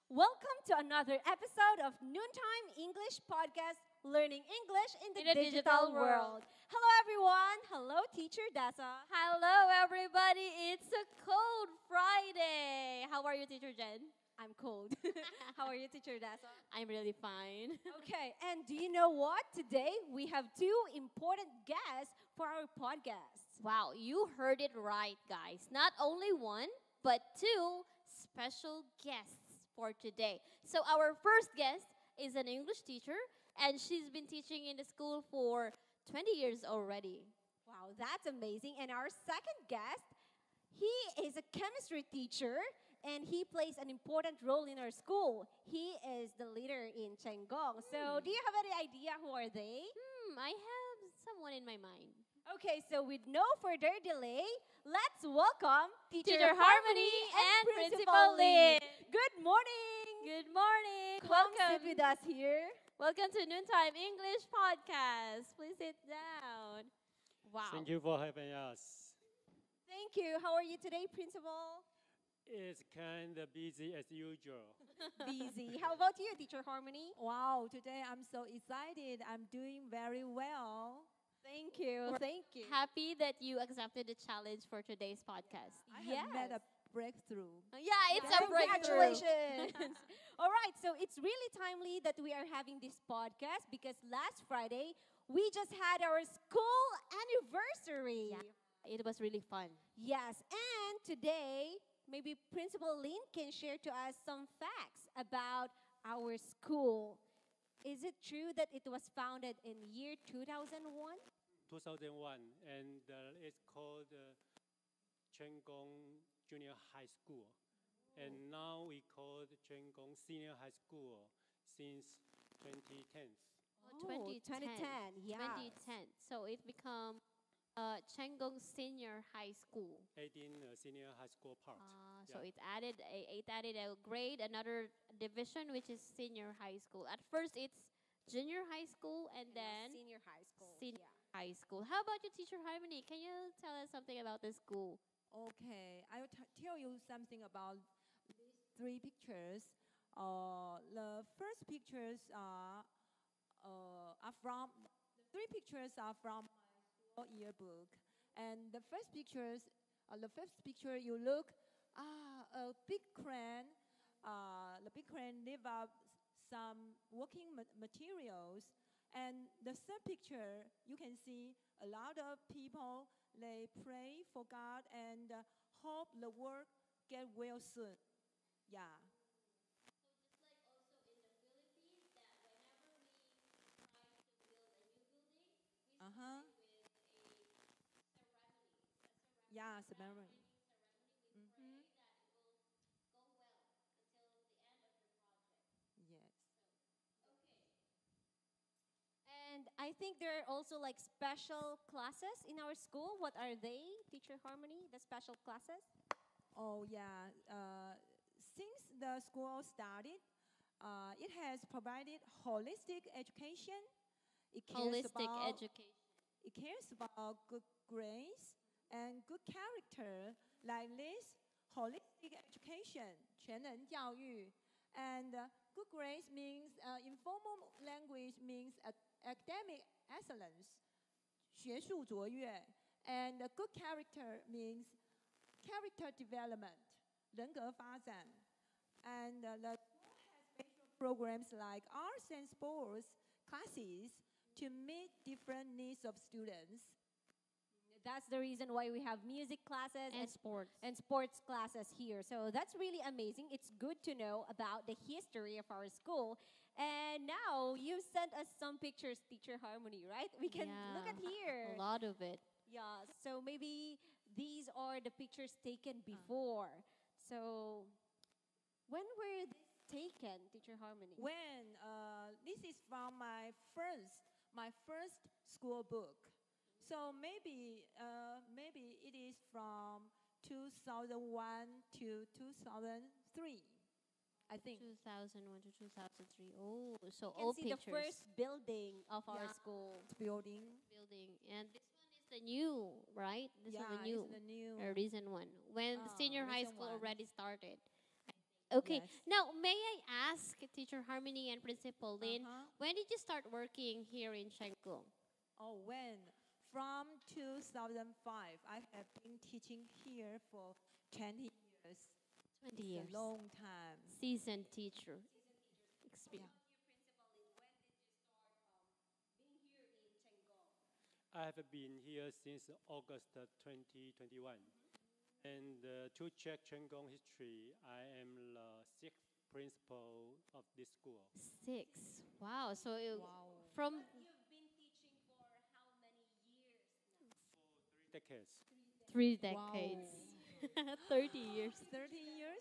Welcome to another episode of Noontime English Podcast, Learning English in the digital world. Hello everyone. Hello Teacher Dessa. Hello everybody. It's a cold Friday. How are you, Teacher Jen? I'm cold. How are you, Teacher Dessa? I'm really fine. Okay, and do you know what? Today we have two important guests for our podcast. Wow, you heard it right, guys. Not only one, but two special guests for today. So our first guest is an English teacher, and she's been teaching in the school for 20 years already. Wow, that's amazing. And our second guest, he is a chemistry teacher, and he plays an important role in our school. He is the leader in Chenggong. So do you have any idea who are they? I have someone in my mind. Okay, so with no further delay, let's welcome Teacher Harmony and Principal Lin. Good morning. Good morning. Come sit Welcome. with us here. Welcome to Noontime English Podcast. Please sit down. Wow. Thank you for having us. Thank you. How are you today, Principal? It's kind of busy as usual. Busy. How about you, Teacher Harmony? Wow, today I'm so excited. I'm doing very well. Thank you. Thank you. Happy that you accepted the challenge for today's podcast. I have made a breakthrough. Yeah, it's a breakthrough. Congratulations. All right, so it's really timely that we are having this podcast because last Friday, we just had our school anniversary. Yeah, it was really fun. Yes, and today, maybe Principal Lin can share to us some facts about our school. Is it true that it was founded in year 2001? 2001, and it's called Chenggong Junior High School. And now we call it Chenggong Senior High School since 2010. Oh, 2010. Yeah. 2010. So it became Chenggong Senior High School. Adding a senior high school part. So it added a grade, another division, which is senior high school. At first, it's junior high school, and then Senior high school. senior high school. How about you, Teacher Harmony? Can you tell us something about the school? Okay, I will tell you something about these three pictures. The first pictures are from the three pictures are from my school yearbook, and the first picture you look a big crane. The big crane lift up some working materials, and the third picture you can see a lot of people. They pray for God and hope the work get well soon. Yeah. So just like also in the Philippines, that whenever we try to build a new building, we start with a ceremony. Yeah, ceremony. We pray that it will go well until the end of the project. Yes. Okay. And I think there are also like special classes in our school. What are they, Teacher Harmony, the special classes? Oh yeah. Since the school started, it has provided holistic education. It Education. It cares about good grades and good character. Like this, holistic education, 全能教育, and good grades means informal language means academic excellence, 学术卓越, and good character means character development, 人格发展. And the school has special programs like arts and sports classes to meet different needs of students. That's the reason why we have music classes And sports. and sports classes here. So that's really amazing. It's good to know about the history of our school. And now you sent us some pictures, Teacher Harmony, right? We can look at here. A lot of it. Yeah, so maybe these are the pictures taken before. So when were these taken, Teacher Harmony? When this is from my first school book, so maybe it is from 2001 to 2003, I think. 2001 to 2003. Oh, so You can old see pictures. the first building of our school. Building. Building. And this one is the new, right? This is the new. It's the new. Recent one. When the senior high recent school one. already started. Okay. Yes. Now, may I ask Teacher Harmony and Principal Lin, when did you start working here in Chengkung? Oh, when? From 2005. I have been teaching here for 20 years. 20 It's years. a long time. Seasoned teacher. Experience. I have been here since August 2021. And to check Chengkung history, I am the sixth principal of this school. 6. Wow. So Wow. from You've been teaching for how many years now? 3 decades. 3 Wow. decades. 30 years. 30 years?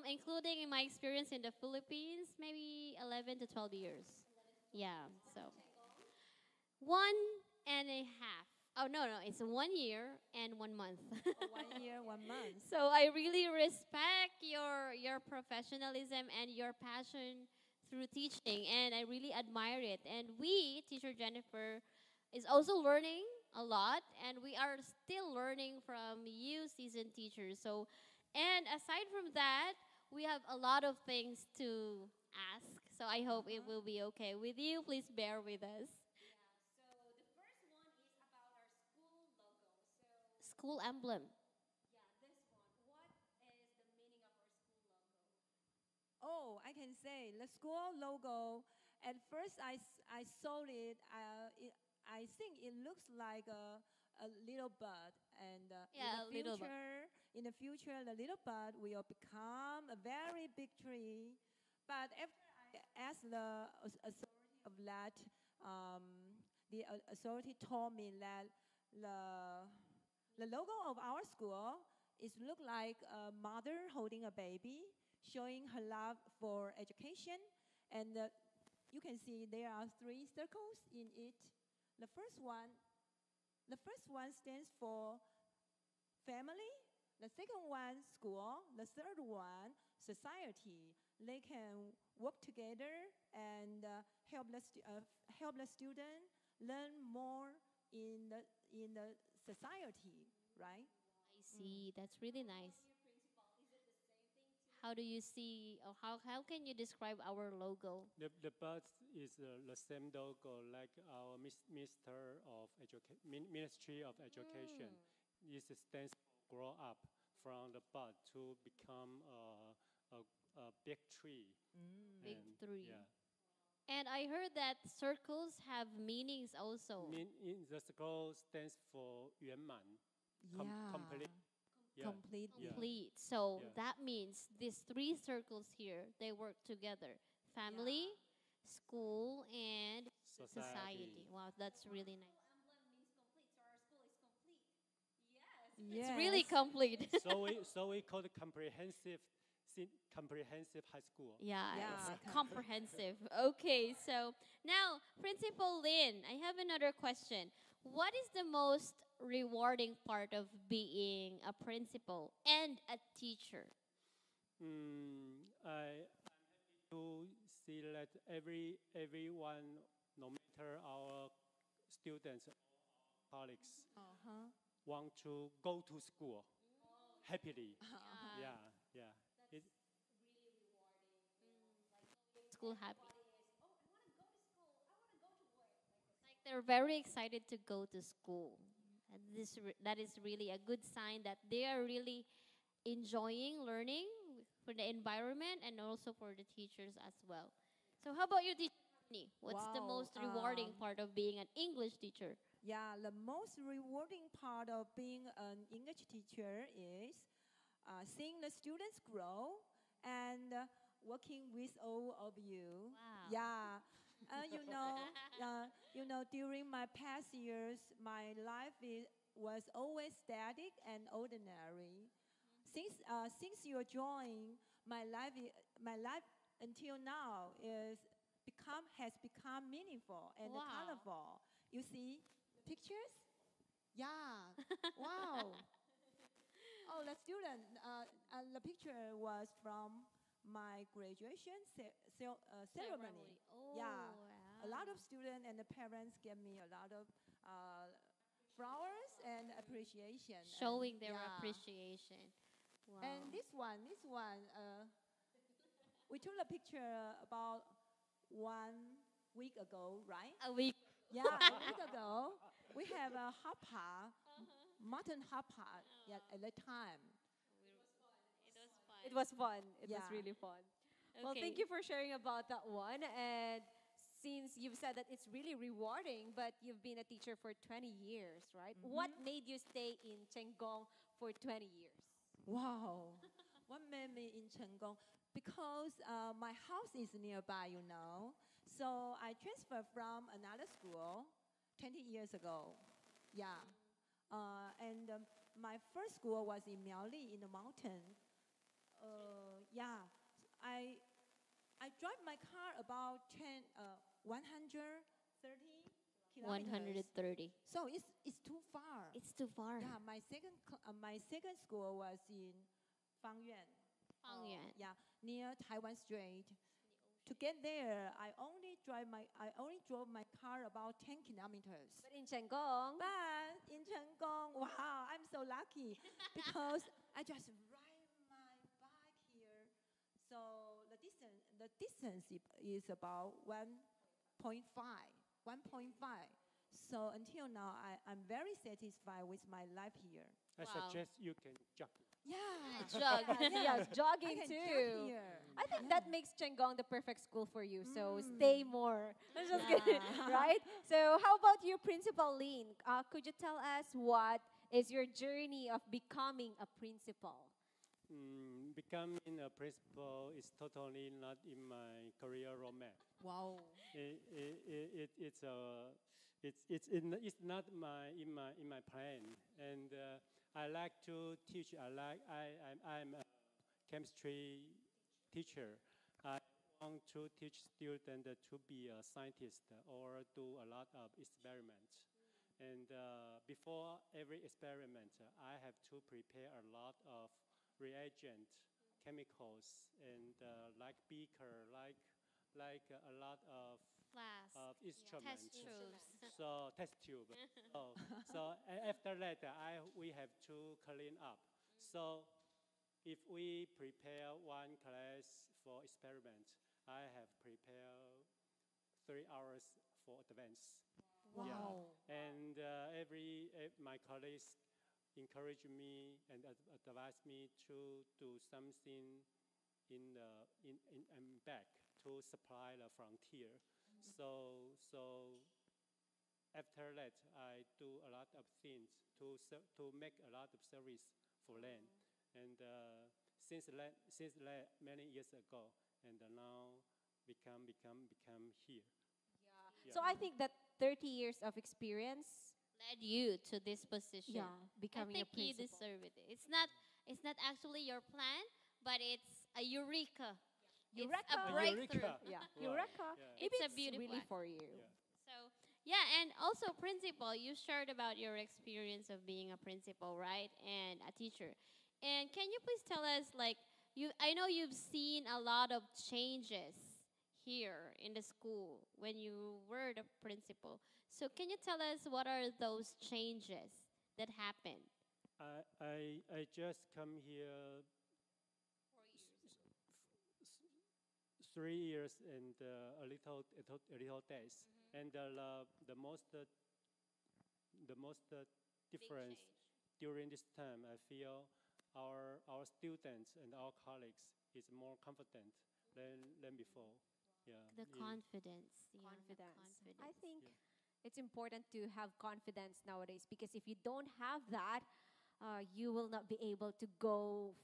Including in my experience in the Philippines, maybe 11 to 12 years. Yeah, so 1.5. Oh, no, it's 1 year and 1 month. 1 year, 1 month. So I really respect your professionalism and your passion through teaching, and I really admire it. And we, Teacher Jennifer, is also learning a lot, and we are still learning from you, seasoned teachers. So, and aside from that, we have a lot of things to ask. So I hope it will be okay with you. Please bear with us. So the first one is about our school logo. So School emblem. yeah, this one. What is the meaning of our school logo? Oh, I can say the school logo. At first, I saw it. I think it looks like a little bird, and Yeah, a little bird. in the future, the little bird will become a very big tree. But after I asked the authority of that, the authority told me that the logo of our school is look like a mother holding a baby, showing her love for education. And you can see there are 3 circles in it. The first one stands for family. The second one, school. The third one, society. They can work together and help the student learn more in the society, right? I see. That's really nice. How do you see, or how can you describe our logo? The bird is the same logo like our Minister of Ministry of Education. This stands for grow up from the bird to become a big tree. Big And, tree. Yeah. And I heard that circles have meanings also. The scroll stands for 圆满, complete. Yeah. Complete. Yeah. Complete. So Yeah. that means these 3 circles here, they work together. Family, school, and society. Wow, that's really nice. Emblem means complete, so our school is complete. Yes. It's really complete. So we call it comprehensive high school. Yeah, Yeah. it's comprehensive. Okay, so now, Principal Lin, I have another question. What is the most rewarding part of being a principal and a teacher? I'm happy to see that everyone, no matter our students or colleagues, want to go to school happily. Yeah. It, School happy. Like they're very excited to go to school. And that is really a good sign that they are really enjoying learning for the environment and also for the teachers as well. So how about you, Teacher Tiffany? What's the Wow, most rewarding part of being an English teacher? Yeah, the most rewarding part of being an English teacher is seeing the students grow and working with all of you. Wow. Yeah, during my past years, my life was always static and ordinary. Since you joined, my life until now has become meaningful and Wow. colorful. You see the pictures? Yeah. Wow. Oh, the student. The picture was from my graduation ceremony. Oh, Yeah. wow. A lot of students and the parents gave me a lot of flowers and appreciation. Showing and, their yeah. appreciation. Wow. And this one, we took the picture about 1 week ago, right? A week. Yeah, a week ago. We have a hapa, mutton hapa at that time. It was fun. It was fun. It was Yeah. really fun. Well, Okay. thank you for sharing about that one. And since you've said that it's really rewarding, but you've been a teacher for 20 years, right? What made you stay in Chenggong for 20 years? Wow. What made me in Chenggong? Because my house is nearby, you know. So I transferred from another school 20 years ago. Yeah. And my first school was in Miaoli in the mountain. Yeah. I drive my car about 130 kilometers. 130. So it's too far. It's too far. Yeah, my second school was in Fangyuan. Fangyuan. Yeah, near Taiwan Strait. To get there, I only drove my car about 10 kilometers. But in Chenggong, But in Chenggong, wow, I'm so lucky because I just ride my bike here. So the distance is about 1.5. So until now, I'm very satisfied with my life here. I Wow. suggest you can jog. Yeah. Jog. yes, I jogging can too. jog here. I think that makes Chenggong the perfect school for you. So stay more. I'm just kidding, Yeah. right? So how about you, Principal Lin? Could you tell us what is your journey of becoming a principal? Becoming a principal is totally not in my career roadmap. Wow. It's not in my plan. And I like to teach. I'm a chemistry teacher. I want to teach students to be a scientist or do a lot of experiments. And before every experiment, I have to prepare a lot of reagent, chemicals, and like beaker, like a lot of Flask. instruments. Test tubes. So test tube. So after that, we have to clean up. So if we prepare one class for experiment, I have prepared 3 hours for advance. Wow. And my colleagues encourage me and advise me to do something in back to supply the frontier. So after that, I do a lot of things to make a lot of service for them. And since many years ago, and now become here. Yeah. So I think that 30 years of experience, Led you to this position. becoming I a think you principal. deserve it. It's not actually your plan, but it's a eureka. It's Eureka. a A breakthrough. eureka. Yeah, Wow. Eureka. Yeah. Maybe It's a it's beauty really plan. for you. Yeah. So yeah, and also principal, you shared about your experience of being a principal, right? And a teacher. And can you please tell us, like, I know you've seen a lot of changes here in the school when you were the principal. So can you tell us what are those changes that happened? I just come here 3 years and a little days, and the most difference during this time, I feel our students and our colleagues is more confident than before. Yeah. The confidence. Yeah, the Confidence. confidence. I think it's important to have confidence nowadays because if you don't have that, you will not be able to go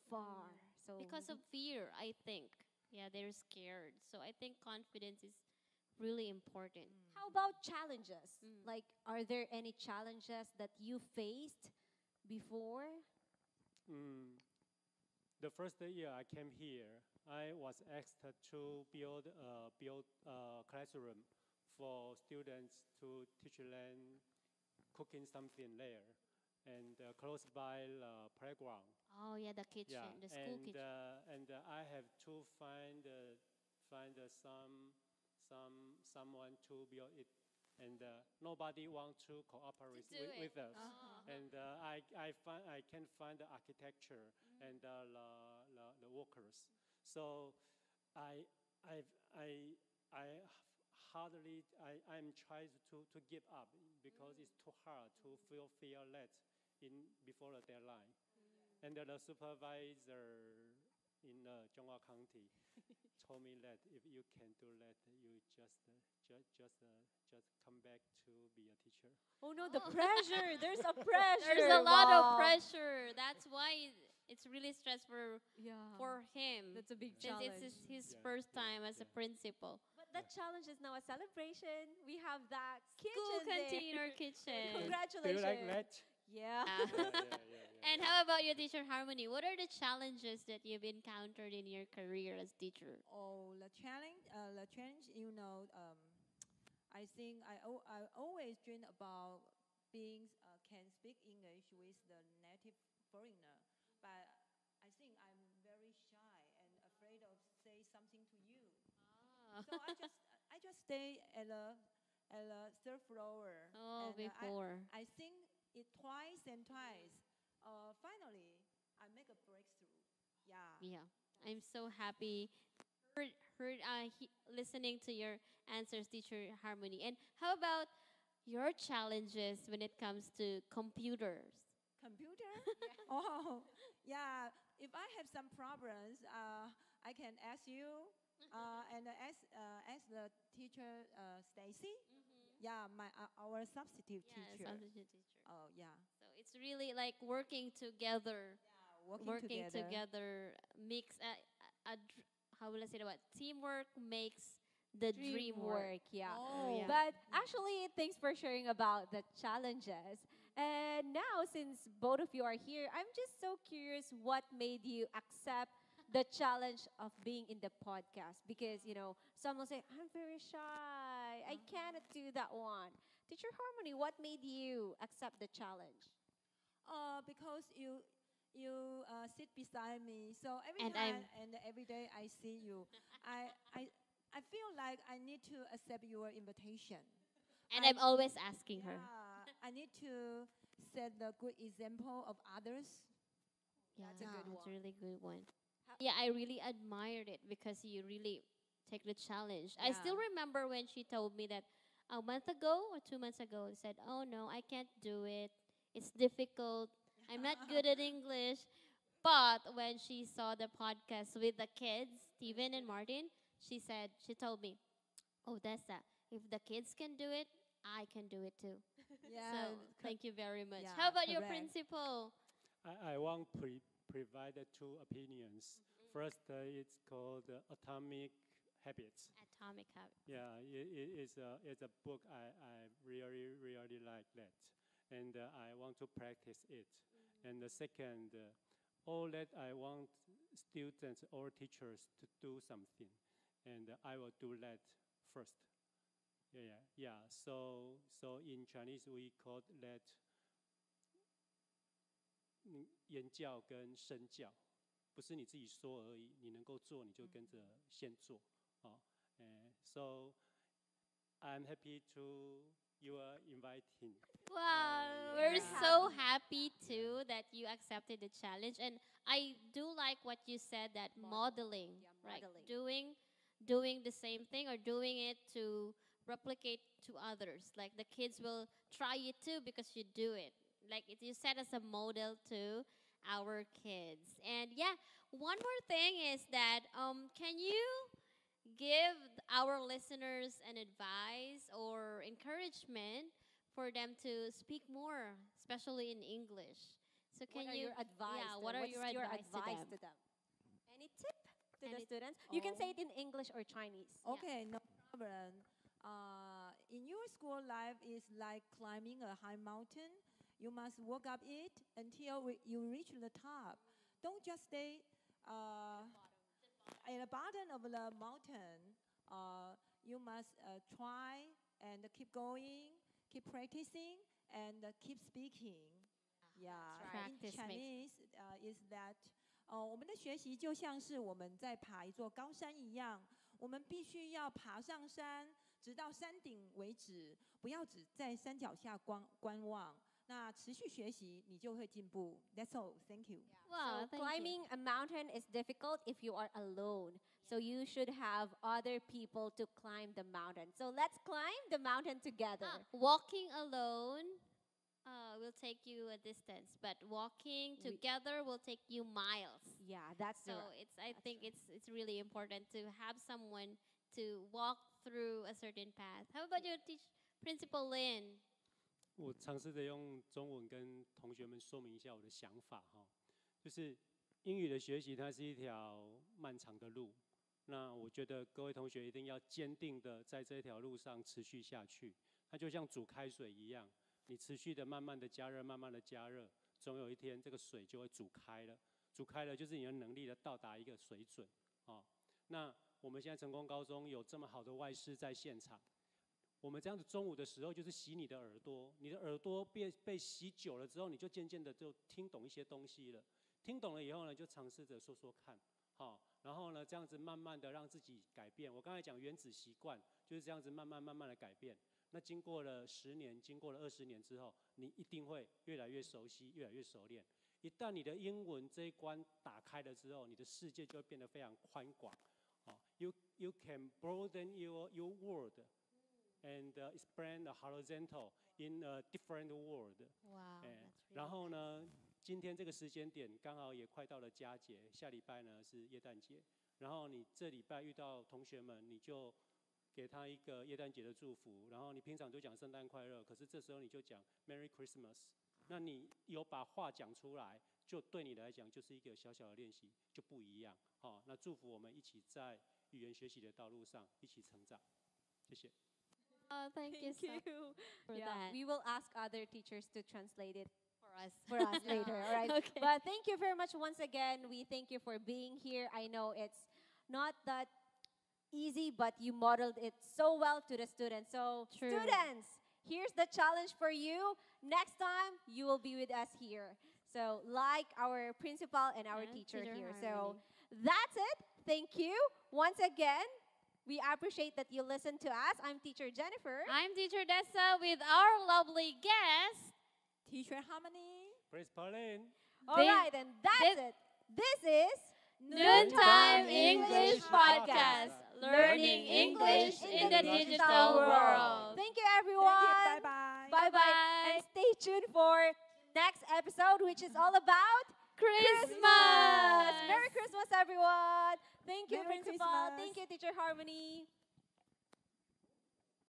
far. So Because of fear, I think. Yeah, they're scared. So I think confidence is really important. how about challenges? Like, are there any challenges that you faced before? The first year I came here, I was asked to build a classroom for students to teach them cooking something there, and close by the playground. Oh yeah, the kitchen, Yeah, the school and kitchen. and I have to find someone to build it, and nobody want to cooperate do it. with us. And I can find the architecture and the workers. So I I'm trying to give up because it's too hard to fulfill that before the deadline. And the supervisor in Zhonghua County told me that if you can do that, you just come back to be a teacher. Oh no, the pressure. There's a pressure. There's a lot Wow. of pressure. That's why it's really stressful Yeah. for him. That's a big since challenge. it's his Yeah, first yeah, time as a yeah. principal. But that challenge is now a celebration. We have that School kitchen there. canteen or kitchen. Do Congratulations. you like that? Yeah. Yeah. And how about you, Teacher Harmony? What are the challenges that you've encountered in your career as teacher? Oh, the challenge, I think I always dream about being can speak English with the native foreigner, but I think I'm very shy and afraid of say something to you. So I just stay at the third floor. Oh, and, before. I think it twice and twice. Finally, I make a breakthrough. Yeah. Yeah, I'm so happy listening to your answers, Teacher Harmony. And how about your challenges when it comes to computers? Computer? Oh, yeah. If I have some problems, I can ask you and ask the teacher, Stacy. Yeah, our substitute Yeah, teacher. substitute teacher. Oh, yeah. So it's really like working together. Yeah, working together makes how will I say that? Teamwork makes the dream work. Yeah. Oh, Yeah. But actually, thanks for sharing about the challenges. And now, since both of you are here, I'm just so curious what made you accept the challenge of being in the podcast. Because, some will say, I'm very shy. I cannot do that one. Teacher Harmony, what made you accept the challenge? Because you sit beside me, so every And time and every day I see you, I feel like I need to accept your invitation. And I'm always asking her. Yeah, I need to set the good example of others. Yeah, That's a good It's a one. really good one. Yeah, I really admired it because you really take the challenge. I still Yeah. remember when she told me that a month ago or 2 months ago, and said, "Oh no, I can't do it. It's difficult. I'm not good at English." But when she saw the podcast with the kids, Steven and Martin, she told me, "Oh, Dessa, if the kids can do it, I can do it too." Yeah. So thank you very much. Yeah, How about your correct. principal? I want provide two opinions. First, it's called Atomic Habits. Atomic Habits. Yeah, it's a book I really like that, and I want to practice it. And the second, all that I want students or teachers to do something, and I will do that first. Yeah. So in Chinese we call that 言教跟身教，不是你自己说而已，你能够做你就跟着先做。So I'm happy to your inviting. Wow, Yeah, we're yeah. so happy too that you accepted the challenge, and I do like what you said, that modeling, Yeah, right? modeling. Doing the same thing or doing it to replicate to others. Like the kids will try it too because you do it. Like you set as a model to our kids. And yeah, one more thing is that can you give our listeners an advice or encouragement for them to speak more, especially in English? So can What are you your advice? Yeah, what are What's your advice to them? Any tip to the Any- students? You can say Oh. it in English or Chinese. Okay, no problem. In your school life is like climbing a high mountain. You must walk up it until you reach the top. Don't just stay at the bottom of the mountain. You must try and keep going, keep practicing, and keep speaking. Yeah, That's right. in Practice makes- Chinese is that 我们的学习就像是我们在爬一座高山一样，我们必须要爬上山，直到山顶为止，不要只在山脚下观望。那持续学习，你就会进步。That's all. Thank you. Wow, So thank you. climbing a mountain is difficult if you are alone. So you should have other people to climb the mountain. So let's climb the mountain together. Walking alone will take you a distance, but walking together will take you miles. Yeah, that's So I think it's really important to have someone to walk through a certain path. How about you, Principal Lin? 我尝试着用中文跟同学们说明一下我的想法哈，就是英语的学习它是一条漫长的路，那我觉得各位同学一定要坚定的在这条路上持续下去。它就像煮开水一样，你持续的慢慢的加热，慢慢的加热，总有一天这个水就会煮开了。煮开了就是你的能力的到达一个水准哦。那我们现在成功高中有这么好的外师在现场。我们这样子中午的时候，就是洗你的耳朵，你的耳朵被洗久了之后，你就渐渐的就听懂一些东西了。听懂了以后呢，就尝试着说说看，好，然后呢，这样子慢慢的让自己改变。我刚才讲原子习惯，就是这样子慢慢的改变。那经过了10年，经过了20年之后，你一定会越来越熟悉，越来越熟练。一旦你的英文这一关打开了之后，你的世界就会变得非常宽广。You can broaden your world. And expand the horizontal in a different world. Wow. 然后呢，今天这个时间点刚好也快到了佳节，下礼拜呢是耶诞节。然后你这礼拜遇到同学们，你就给他一个耶诞节的祝福。然后你平常就讲圣诞快乐，可是这时候你就讲 Merry Christmas。那你有把话讲出来，就对你来讲就是一个小小的练习，就不一样。好，那祝福我们一起在语言学习的道路上一起成长。谢谢。Thank you for that. We will ask other teachers to translate it For us later, all right? Okay. But thank you very much once again. We thank you for being here. I know it's not that easy, but you modeled it so well to the students. So True. Students, here's the challenge for you. Next time, you will be with us here. So like our principal and our teacher here. So that's it. Thank you. Once again, we appreciate that you listen to us. I'm Teacher Jennifer. I'm Teacher Dessa with our lovely guest, Teacher Harmony. Principal Lin. All right, and that's it. This is Noontime English Podcast, learning English in the digital world. Thank you, everyone. Thank you. Bye-bye. Bye-bye. And stay tuned for next episode, which is all about Christmas. Merry Christmas, everyone. Thank you, Merry Principal. Christmas. Thank you, Teacher Harmony.